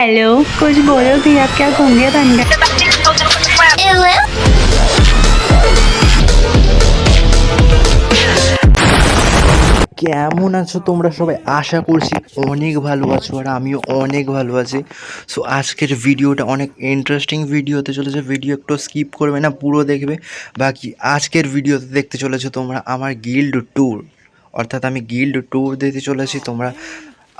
Hello, कुछ बोलो भी। आप क्या घूंगे बन गए? কেমন আছো তোমরা সবাই? আশা করছি অনেক ভালো আছো, আর আমিও অনেক ভালো আছি। সো আজকের ভিডিওটা অনেক ইন্টারেস্টিং ভিডিও হতে চলেছে। ভিডিও একটু স্কিপ করবে না, পুরো দেখবে। বাকি আজকের ভিডিওতে দেখতে চলেছো তোমরা আমার গিল্ড ট্যুর, অর্থাৎ আমি গিল্ড ট্যুর দিতে চলেছি। তোমরা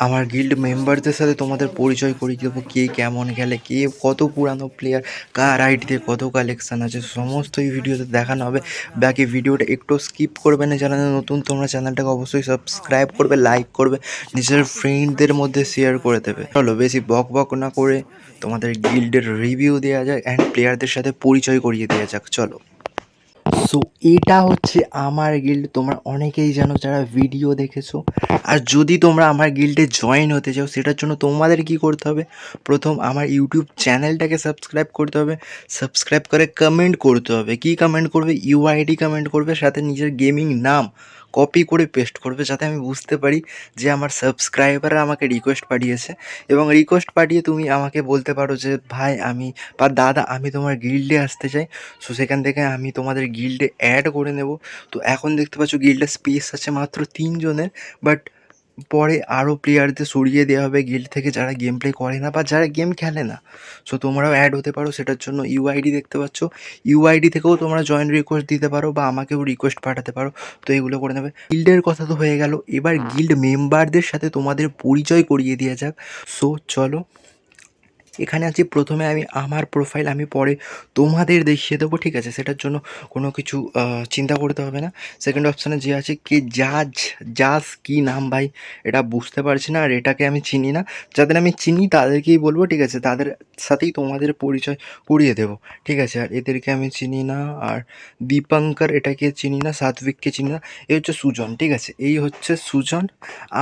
আমার গিল্ড মেম্বারদের সাথে তোমাদের পরিচয় করিয়ে দেবো, কে কেমন খেলে, কে কত পুরানো প্লেয়ার, কার আইডিতে কত কালেকশান আছে, সমস্ত এই ভিডিওতে দেখানো হবে। বাকি ভিডিওটা একটু স্কিপ করবে না। যারা নতুন তোমরা চ্যানেলটাকে অবশ্যই সাবস্ক্রাইব করবে, লাইক করবে, নিজের ফ্রেন্ডদের মধ্যে শেয়ার করে দেবে। চলো বেশি বক বক না করে তোমাদের গিল্ডের রিভিউ দেওয়া যাক অ্যান্ড প্লেয়ারদের সাথে পরিচয় করিয়ে দেওয়া যাক। চলো। সো এটা হচ্ছে আমার গিল্ড। তোমরা অনেকেই জানো যারা ভিডিও দেখেছো। আর যদি তোমরা আমার গিল্ডে জয়েন হতে চাও, সেটার জন্য তোমাদের কি করতে হবে? প্রথম আমার ইউটিউব চ্যানেলটাকে সাবস্ক্রাইব করতে হবে। সাবস্ক্রাইব করে কমেন্ট করতে হবে। কি কমেন্ট করবে? ইউআইডি কমেন্ট করবে, সাথে নিজের গেমিং নাম কপি করে পেস্ট করবে, যাতে আমি বুঝতে পারি যে আমার সাবস্ক্রাইবাররা আমাকে রিকোয়েস্ট পাঠিয়েছে। এবং রিকোয়েস্ট পাঠিয়ে তুমি আমাকে বলতে পারো যে ভাই আমি বা দাদা আমি তোমার গিল্ডে আসতে চাই। সো সেখান থেকে আমি তোমাদের গিল্ডে অ্যাড করে নেব। তো এখন দেখতে পাচ্ছ গিল্ডে স্পেস আছে মাত্র 3 জনের, বাট পরে আরও প্লেয়ারদের সরিয়ে দেওয়া হবে গিল্ড থেকে, যারা গেম প্লে করে না বা যারা গেম খেলে না। সো তোমরাও অ্যাড হতে পারো। সেটার জন্য ইউআইডি দেখতে পাচ্ছ, ইউআইডি থেকেও তোমরা জয়েন রিকোয়েস্ট দিতে পারো বা আমাকেও রিকোয়েস্ট পাঠাতে পারো। তো এগুলো করে নেবে। গিল্ডের কথা তো হয়ে গেল, এবার গিল্ড মেম্বারদের সাথে তোমাদের পরিচয় করিয়ে দেওয়া যাক। সো চলো, এখানে আছি। প্রথমে আমি আমার প্রোফাইল আমি পরে তোমাদের দেখিয়ে দেবো, ঠিক আছে? সেটার জন্য কোনো কিছু চিন্তা করতে হবে না। সেকেন্ড অপশানে যে আছে কি জাজ, জাজ কী নাম ভাই, এটা বুঝতে পারছি না। আর এটাকে আমি চিনি না। যাদের আমি চিনি তাদেরকেই বলবো, ঠিক আছে? তাদের সাথেই তোমাদের পরিচয় করিয়ে দেবো, ঠিক আছে? আর এদেরকে আমি চিনি না। আর দীপঙ্কর এটাকে চিনি না, সাত্বিককে চিনি না। এই হচ্ছে সুজন, ঠিক আছে? এই হচ্ছে সুজন,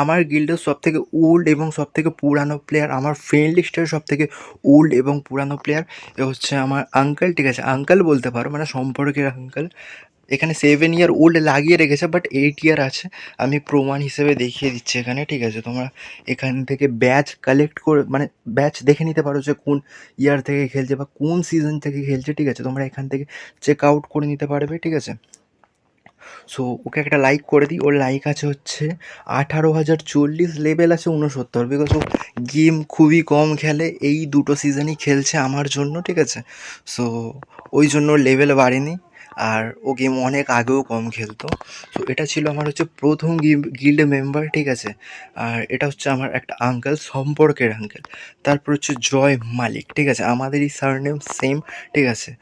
আমার গিল্ডের সবথেকে ওল্ড এবং সবথেকে পুরানো প্লেয়ার। আমার ফ্রেন্ড লিস্টের সবথেকে ওল্ড এবং পুরানো প্লেয়ার এ হচ্ছে আমার আঙ্কেল, ঠিক আছে? আঙ্কেল বলতে পারো, মানে সম্পর্কের আঙ্কেল। এখানে 7 ইয়ার ওল্ড লাগিয়ে রেখেছে, বাট 8 ইয়ার আছে। আমি প্রমাণ হিসেবে দেখিয়ে দিচ্ছি এখানে, ঠিক আছে? তোমরা এখান থেকে ব্যাচ কালেক্ট করে, মানে ব্যাচ দেখে নিতে পারো যে কোন ইয়ার থেকে খেলছে বা কোন সিজন থেকে খেলছে, ঠিক আছে? তোমরা এখান থেকে চেক আউট করে নিতে পারবে, ঠিক আছে? সো ওকে একটা লাইক করে দিই। ওর লাইক আছে হচ্ছে 18,040, লেভেল আছে 69, বিকজ ও গেম খুবই কম খেলে, এই দুটো সিজনই খেলছে আমার জন্য, ঠিক আছে? সো ওই জন্য ওর লেভেল বাড়েনি। আর ও গেম অনেক আগেও কম খেলতো। সো এটা ছিল আমার হচ্ছে প্রথম গিল্ড মেম্বার, ঠিক আছে? আর এটা হচ্ছে আমার একটা আঙ্কেল, সম্পর্কের আঙ্কেল। তারপর হচ্ছে জয় মালিক, ঠিক আছে? আমাদেরই সারনেম সেম, ঠিক আছে?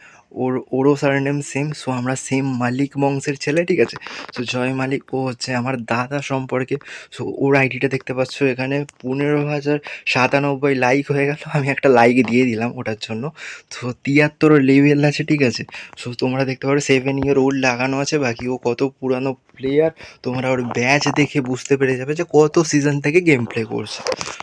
ওরও সারনেম সেম। সো আমরা সেম মালিক বংশের ছেলে, ঠিক আছে? সো জয় মালিক ও হচ্ছে আমার দাদা সম্পর্কে। সো ওর আইডিটা দেখতে পাচ্ছ এখানে 15,097 লাইক হয়ে গেল। আমি একটা লাইক দিয়ে দিলাম ওটার জন্য। তো 73 লেভেল আছে, ঠিক আছে? সো তোমরা দেখতে পারো 7 ইয়ার ওল্ড লাগানো আছে। বাকি ও কত পুরানো প্লেয়ার তোমরা ওর ব্যাচ দেখে বুঝতে পেরে যাবে যে কত সিজন থেকে গেম প্লে করছে।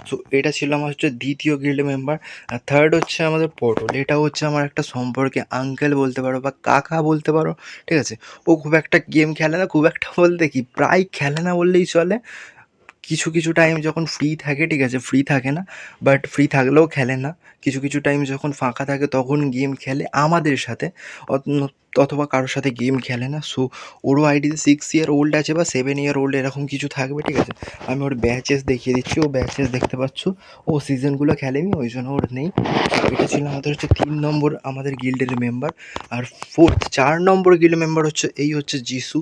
সো এটা ছিল আমার হচ্ছে দ্বিতীয় গিল্ড মেম্বার। আর থার্ড হচ্ছে আমাদের পটল। এটা হচ্ছে আমার একটা সম্পর্কে আঙ্কেল বলতে পারো বা কাকা বলতে পারো, ঠিক আছে? ও খুব একটা গেম খেলে না, খুব একটা বলতে কি প্রায় খেলে না বললেই চলে। কিছু কিছু টাইম যখন ফ্রি থাকে, ঠিক আছে? ফ্রি থাকে না, বাট ফ্রি থাকলেও খেলে না। কিছু কিছু টাইম যখন ফাঁকা থাকে তখন গেম খেলে আমাদের সাথে, অথবা কারোর সাথে গেম খেলে না। সো ওরও আইডিতে 6 ইয়ার ওল্ড আছে বা 7 ইয়ার ওল্ড, এরকম কিছু থাকবে, ঠিক আছে? আমি ওর ব্যাচেস দেখিয়ে দিচ্ছি। ও ব্যাচেস দেখতে পাচ্ছ, ও সিজনগুলো খেলেনি, ওই জন্য ওর নেই। এটা ছিল আমাদের হচ্ছে 3 নম্বর আমাদের গিল্ডের মেম্বার। আর 4 নম্বর গিল্ড মেম্বার হচ্ছে এই হচ্ছে যিশু,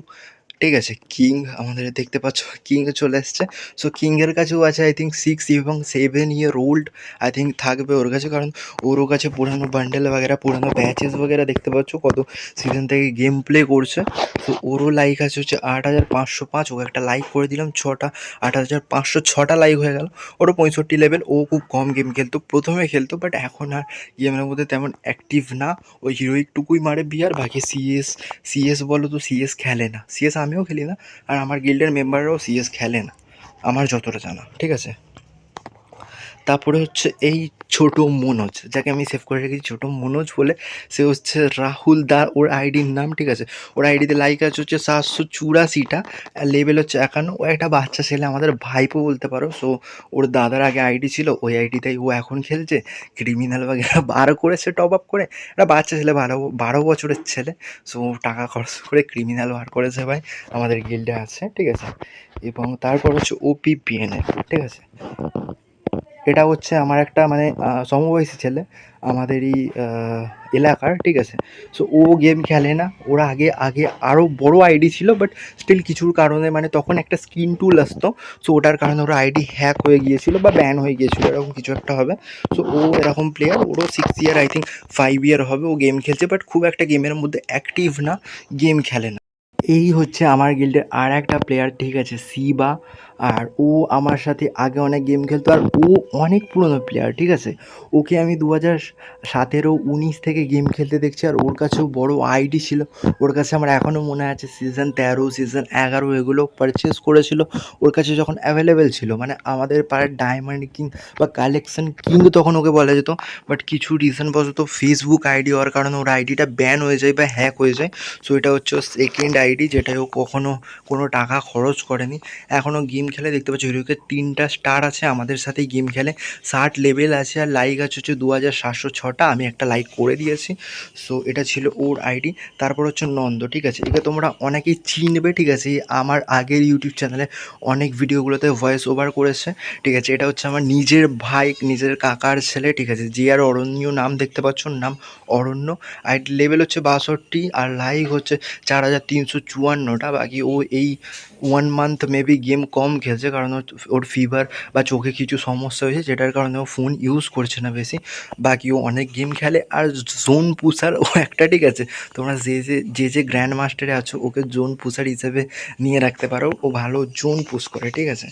ঠিক আছে? কিং আমাদের দেখতে পাচ্ছ, কিং চলে এসছে। সো কিংয়ের কাছেও আছে আই থিঙ্ক 6 এবং 7 ইয়ার ওল্ড আই থিঙ্ক থাকবে ওর কাছে, কারণ ওরও কাছে পুরানো বান্ডেল বাগেরা, পুরানো ব্যাচেস বাগেরা দেখতে পাচ্ছ কত সিজন থেকে গেম প্লে করছে। তো ওরও লাইক আছে হচ্ছে 8,505। ওকে একটা লাইক করে দিলাম। 8,506টা লাইক হয়ে গেল। ওরও 65 লেভেল। ও খুব কম গেম খেলতো, প্রথমে খেলতো, বাট এখন আর গেমের মধ্যে তেমন অ্যাক্টিভ না। ওই হিরোইকটুকুই মারে বিয়ার, বাকি সিএস বলো তো সিএস খেলে না। সিএস আমিও খেলি না, আর আমার গিল্ডের মেম্বাররাও সিএস খেলে না আমার যতটা জানা, ঠিক আছে? তারপরে হচ্ছে এই ছোট মনোজ, যাকে আমি সেভ করে রেখেছি ছোট মনোজ বলে। সে হচ্ছে রাহুল দা ওর আইডির নাম, ঠিক আছে। ওর আইডিতে লাইক আছে হচ্ছে 784টা, লেভেল হচ্ছে 51। ও একটা বাচ্চা ছেলে, আমাদের ভাইপো বলতে পারো। সো ওর দাদার আগে আইডি ছিল, ওই আইডিটাই ও এখন খেলছে। ক্রিমিনাল বাগেরা বার করেছে টপ আপ করে। একটা বাচ্চা ছেলে, 12 বছরের ছেলে। সো টাকা খরচ করে ক্রিমিনাল বার করেছে ভাই, আমাদের গিল্ডে আছে, ঠিক আছে। এবং তারপর হচ্ছে ওপিপিএনএ, ঠিক আছে। এটা হচ্ছে আমার একটা মানে সমবয়সী ছেলে, আমাদেরই এলাকার, ঠিক আছে। সো ও গেম খেলে না। ওরা আগে আগে আরও বড় আইডি ছিল, বাট স্টিল কিছুর কারণে মানে তখন একটা স্কিন টুল আসতো। সো ওটার কারণে ওরা আইডি হ্যাক হয়ে গিয়েছিল বা ব্যান হয়ে গিয়েছিল, এরকম কিছু একটা হবে। সো ও এরকম প্লেয়ার, ওরও 6 ইয়ার, আই থিঙ্ক 5 ইয়ার হবে ও গেম খেলছে, বাট খুব একটা গেমের মধ্যে অ্যাক্টিভ না, গেম খেলে না। এই হচ্ছে আমার গিল্ডের আর একটা প্লেয়ার, ঠিক আছে, সিবা। আর ও আমার সাথে আগে অনেক গেম খেলতো, আর ও অনেক পুরনো প্লেয়ার, ঠিক আছে। ওকে আমি 2017-19 থেকে গেম খেলতে দেখছি, আর ওর কাছেও বড় আইডি ছিল। ওর কাছে আমার এখনও মনে আছে সিজন 13, সিজন 11 এগুলো পারচেস করেছিল ওর কাছে যখন অ্যাভেলেবেল ছিল। মানে আমাদের পাড়ার ডায়মন্ড কিং বা কালেকশন কিং তখন ওকে বলা যেত। বাট কিছু রিজন বশত ফেসবুক আইডি হওয়ার কারণে ওর আইডিটা ব্যান হয়ে যায় বা হ্যাক হয়ে যায়। সো এটা হচ্ছে সেকেন্ড আইডি, যেটাই ও কখনও কোনো টাকা খরচ করেনি, এখনও গেম খেলে। দেখতে পাচ্ছি হিরোকে 3টা স্টার আছে, আমাদের সাথেই গেম খেলে, 60 লেভেল আছে, আর লাইক আছে হচ্ছে 2706টা। আমি একটা লাইক করে দিয়েছি। সো এটা ছিল ওর আইডি। তারপর হচ্ছে নন্দ, ঠিক আছে। একে তোমরা অনেকেই চিনবে, ঠিক আছে। আমার আগের ইউটিউব চ্যানেলে অনেক ভিডিওগুলোতে ভয়েস ওভার করেছে, ঠিক আছে। এটা হচ্ছে আমার নিজের ভাই, নিজের কাকার ছেলে, ঠিক আছে। জি আর অরণ্য নাম দেখতে পাচ্ছ, নাম অরণ্য। আইডি লেভেল হচ্ছে 62, আর লাইক হচ্ছে 4354টা। বাকি ও এই 1 মান্থ মেবি গেম কম খেলছে, কারণ ওর ফিভার বা চোখে কিছু সমস্যা হয়েছে, যেটার কারণে ও ফোন ইউজ করছে না বেশি। বাকি ও অনেক গেম খেলে, আর জোন পুষার ও একটা, ঠিক আছে। তোমরা যে গ্র্যান্ড মাস্টারে আছো, ওকে জোন পুষার হিসেবে নিয়ে রাখতে পারো, ও ভালো জোন পুশ করে, ঠিক আছে।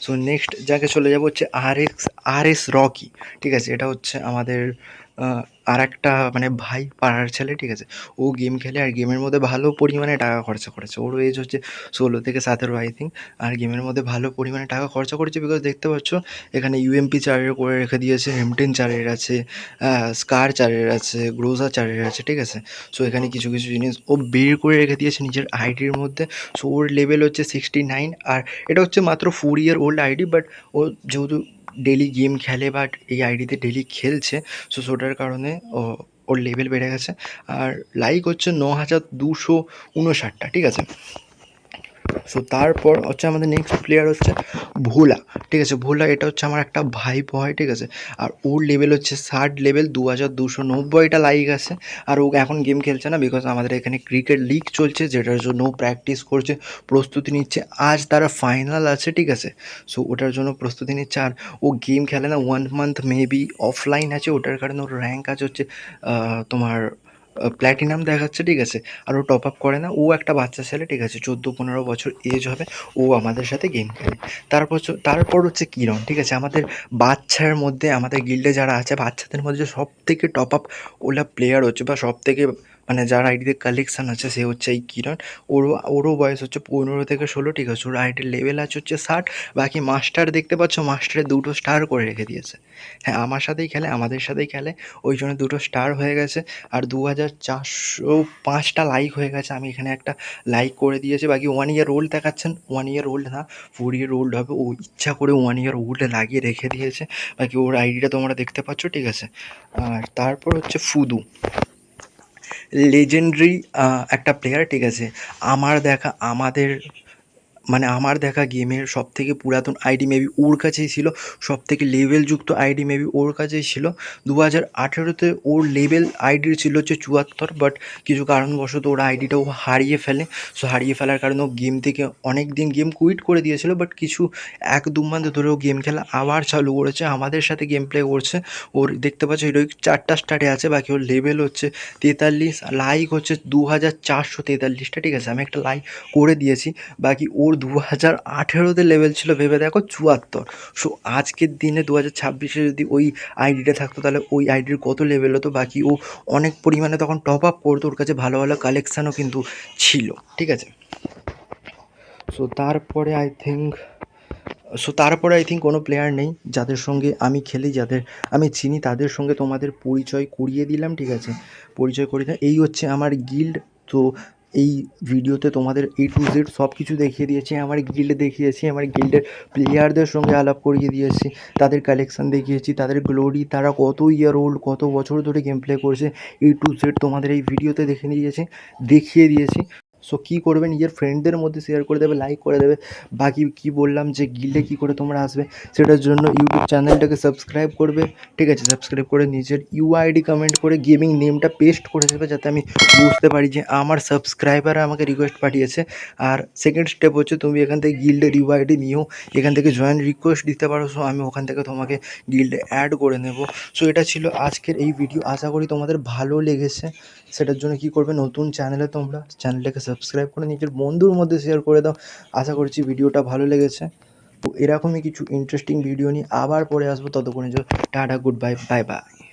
সো নেক্সট যাকে চলে যাবো হচ্ছে আর এস রকি, ঠিক আছে। এটা হচ্ছে আমাদের আর একটা মানে ভাই পাড়ার ছেলে, ঠিক আছে। ও গেম খেলে, আর গেমের মধ্যে ভালো পরিমাণে টাকা খরচা করেছে। ওর এজ হচ্ছে 16 থেকে 17, আই থিঙ্ক। আর গেমের মধ্যে ভালো পরিমাণে টাকা খরচা করেছে, বিকজ দেখতে পাচ্ছ এখানে ইউএমপি চারের করে রেখে দিয়েছে, হেমটেন চারের আছে, স্কার চারের আছে, গ্রোজা চারের আছে, ঠিক আছে। সো এখানে কিছু কিছু জিনিস ও বের করে রেখে দিয়েছে নিজের আইডির মধ্যে। সো ওর লেভেল হচ্ছে 69, আর এটা হচ্ছে মাত্র 4 ইয়ার ওল্ড আইডি। বাট ও যেহেতু ডেলি গেম খেলে, বাট এই আইডিতে ডেলি খেলছে, সো ওটার কারণে ওর লেভেল বেড়ে গেছে। আর লাইক হচ্ছে 9259টা, ঠিক আছে। সো তারপর হচ্ছে আমাদের নেক্সট প্লেয়ার হচ্ছে ভোলা, ঠিক আছে। ভোলা এটা হচ্ছে আমার একটা ভাই হয়, ঠিক আছে। আর ওর লেভেল হচ্ছে 60 লেভেল, 2290টা লাইক আছে। আর ও এখন গেম খেলছে না, বিকজ আমাদের এখানে ক্রিকেট লিগ চলছে, যেটার জন্য ও প্র্যাকটিস করছে, প্রস্তুতি নিচ্ছে। আজ তারা ফাইনাল আছে, ঠিক আছে। সো ওটার জন্য প্রস্তুতি নিচ্ছে, আর ও গেম খেলে না। 1 মান্থ মেবি অফলাইন আছে, ওটার কারণে ওর র্যাঙ্ক আছে হচ্ছে তোমার প্ল্যাটিনাম দেখাচ্ছে, ঠিক আছে। আর ও টপ আপ করে না। ও একটা বাচ্চা ছেলে, ঠিক আছে, 14-15 বছর এজ হবে। ও আমাদের সাথে গেম খেলে। তারপর হচ্ছে কিরণ, ঠিক আছে। আমাদের বাচ্চার মধ্যে, আমাদের গিল্ডে যারা আছে বাচ্চাদের মধ্যে সব থেকে টপ আপ ওলা প্লেয়ার হচ্ছে, বা সব থেকে মানে যার আইডিতে কালেকশান আছে, সে হচ্ছে এই কিরণ। ওরও বয়স হচ্ছে 15 থেকে 16, ঠিক আছে। ওর আইডির লেভেল আছে হচ্ছে 60। বাকি মাস্টার দেখতে পাচ্ছ, মাস্টারে 2টো স্টার করে রেখে দিয়েছে। হ্যাঁ, আমার সাথেই খেলে, আমাদের সাথেই খেলে, ওই জন্য 2টো স্টার হয়ে গেছে। আর 2405টা লাইক হয়ে গেছে। আমি এখানে একটা লাইক করে দিয়েছি। বাকি 1 ইয়ার ওল্ড দেখাচ্ছেন, 1 ইয়ার ওল্ড না, 4 ইয়ার ওল্ড হবে। ও ইচ্ছা করে 1 ইয়ার ওল্ড লাগিয়ে রেখে দিয়েছে। বাকি ওর আইডিটা তোমরা দেখতে পাচ্ছ, ঠিক আছে। আর তারপর হচ্ছে ফুদু, লেজেন্ডারি একটা প্লেয়ার, ঠিক আছে। আমার দেখা গেমের সবথেকে পুরাতন আইডি মেবি ওর কাছেই ছিল, সবথেকে লেভেলযুক্ত আইডি মেবি ওর কাছেই ছিল। 2018-তে ওর লেভেল আইডির ছিল হচ্ছে 74, বাট কিছু কারণবশত ওর আইডিটাও হারিয়ে ফেলে। সো হারিয়ে ফেলার কারণে ও গেম থেকে অনেক দিন গেম কুইট করে দিয়েছিল, বাট কিছু 1-2 মান্থ ধরেও গেম খেলা আবার চালু করেছে, আমাদের সাথে গেম প্লে করছে। ওর দেখতে পাচ্ছ হিরোইক 4টা স্টারে আছে। বাকি ওর লেভেল হচ্ছে 43, লাইক হচ্ছে 2443টা, ঠিক আছে। আমি একটা লাইক করে দিয়েছি। বাকি ওর 2018-তে লেভেল ছিল ভেবে দেখো 74। সো আজকের দিনে 2026-এ যদি ওই আইডিটা থাকতো, তাহলে ওই আইডির কত লেভেল হতো। বাকি ও অনেক পরিমাণে তখন টপ আপ করতো, ওর কাছে ভালো ভালো কালেকশানও কিন্তু ছিল, ঠিক আছে। সো তারপরে আই থিঙ্ক সো তারপরে আই থিঙ্ক কোনো প্লেয়ার নেই যাদের সঙ্গে আমি খেলি, যাদের আমি চিনি, তাদের সঙ্গে তোমাদের পরিচয় করিয়ে দিলাম, ঠিক আছে? পরিচয় করিয়ে দিলাম। এই হচ্ছে আমার গিল্ড। তো এই ভিডিওতে তোমাদের A to Z সব কিছু দেখিয়ে দিয়েছি, আমার গিল্ড দেখিয়েছি, আমার গিল্ডের প্লেয়ারদের সঙ্গে আলাপ করিয়ে দিয়েছি, তাদের কালেকশন দেখিয়েছি, তাদের গ্লোরি, তারা কত ইয়ার ওল্ড, কত বছর ধরে গেম প্লে করছে, A to Z তোমাদের এই ভিডিওতে দেখিয়ে দিয়েছি। সো কী করবে, নিজের ফ্রেন্ডদের মধ্যে শেয়ার করে দেবে, লাইক করে দেবে। বাকি কি বললাম যে গিল্ডে কী করে তোমরা আসবে, সেটার জন্য ইউটিউব চ্যানেলটাকে সাবস্ক্রাইব করবে, ঠিক আছে? সাবস্ক্রাইব করে নিজের ইউআইডি কমেন্ট করে গেমিং নেমটা পেস্ট করে দেবে, যাতে আমি বুঝতে পারি যে আমার সাবস্ক্রাইবাররা আমাকে রিকোয়েস্ট পাঠিয়েছে। আর সেকেন্ড স্টেপ হচ্ছে, তুমি এখান থেকে গিল্ডের ইউআইডি নিয়েও এখান থেকে জয়েন রিকোয়েস্ট দিতে পারো। সো আমি ওখান থেকে তোমাকে গিল্ডে অ্যাড করে নেব। সো এটা ছিল আজকের এই ভিডিও, আশা করি তোমাদের ভালো লেগেছে। সেটার জন্য কী করবে, নতুন চ্যানেলে তোমরা চ্যানেলটাকে সাবস্ক্রাইব করে নিজের বন্ধুর মধ্যে শেয়ার করে দাও। আশা করছি ভিডিওটা ভালো লেগেছে। তো এরকমই কিছু ইন্টারেস্টিং ভিডিও নিয়ে আবার পরে আসবো। ততক্ষণে tata, good bye, bye bye.